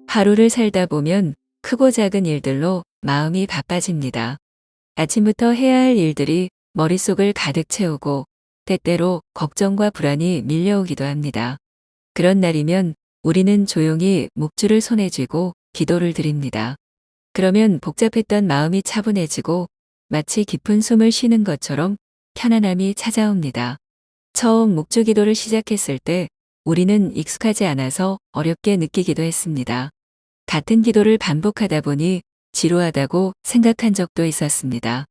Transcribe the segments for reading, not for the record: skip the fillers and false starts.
하루를 살다 보면 크고 작은 일들로 마음이 바빠집니다. 아침부터 해야 할 일들이 머릿속을 가득 채우고 때때로 걱정과 불안이 밀려오기도 합니다. 그런 날이면 우리는 조용히 묵주를 손에 쥐고 기도를 드립니다. 그러면 복잡했던 마음이 차분해지고 마치 깊은 숨을 쉬는 것처럼 편안함이 찾아옵니다. 처음 묵주 기도를 시작했을 때 우리는 익숙하지 않아서 어렵게 느끼기도 했습니다. 같은 기도를 반복하다 보니 지루하다고 생각한 적도 있었습니다.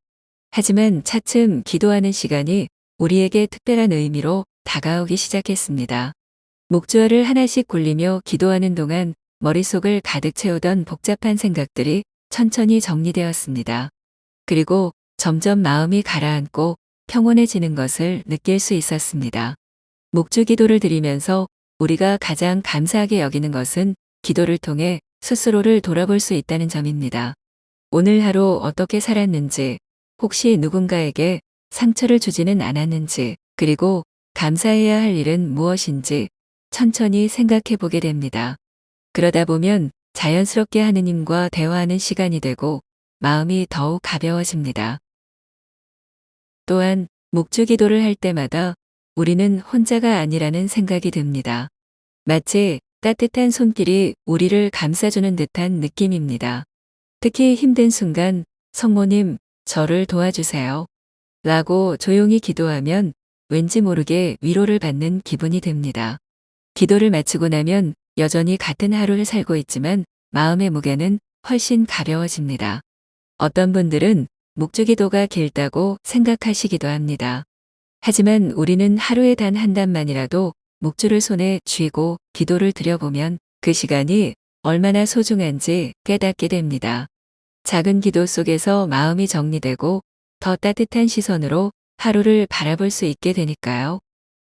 하지만 차츰 기도하는 시간이 우리에게 특별한 의미로 다가오기 시작했습니다. 목주어를 하나씩 굴리며 기도하는 동안 머릿속을 가득 채우던 복잡한 생각들이 천천히 정리되었습니다. 그리고 점점 마음이 가라앉고 평온해지는 것을 느낄 수 있었습니다. 목주 기도를 드리면서 우리가 가장 감사하게 여기는 것은 기도를 통해 스스로를 돌아볼 수 있다는 점입니다. 오늘 하루 어떻게 살았는지, 혹시 누군가에게 상처를 주지는 않았는지, 그리고 감사해야 할 일은 무엇인지 천천히 생각해 보게 됩니다. 그러다 보면 자연스럽게 하느님과 대화하는 시간이 되고 마음이 더욱 가벼워집니다. 또한 묵주 기도를 할 때마다 우리는 혼자가 아니라는 생각이 듭니다. 마치 따뜻한 손길이 우리를 감싸주는 듯한 느낌입니다. 특히 힘든 순간 성모님, 저를 도와주세요 라고 조용히 기도하면 왠지 모르게 위로를 받는 기분이 듭니다. 기도를 마치고 나면 여전히 같은 하루를 살고 있지만 마음의 무게는 훨씬 가벼워집니다. 어떤 분들은 묵주기도가 길다고 생각하시기도 합니다. 하지만 우리는 하루에 단 한 단만이라도 묵주를 손에 쥐고 기도를 드려보면 그 시간이 얼마나 소중한지 깨닫게 됩니다. 작은 기도 속에서 마음이 정리되고 더 따뜻한 시선으로 하루를 바라볼 수 있게 되니까요.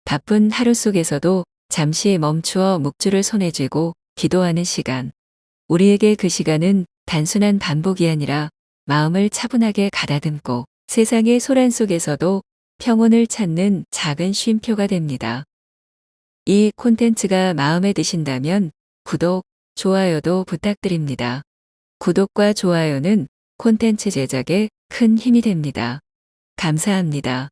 바쁜 하루 속에서도 잠시 멈추어 묵주를 손에 쥐고 기도하는 시간. 우리에게 그 시간은 단순한 반복이 아니라 마음을 차분하게 가다듬고 세상의 소란 속에서도 평온을 찾는 작은 쉼표가 됩니다. 이 콘텐츠가 마음에 드신다면 구독, 좋아요도 부탁드립니다. 구독과 좋아요는 콘텐츠 제작에 큰 힘이 됩니다. 감사합니다.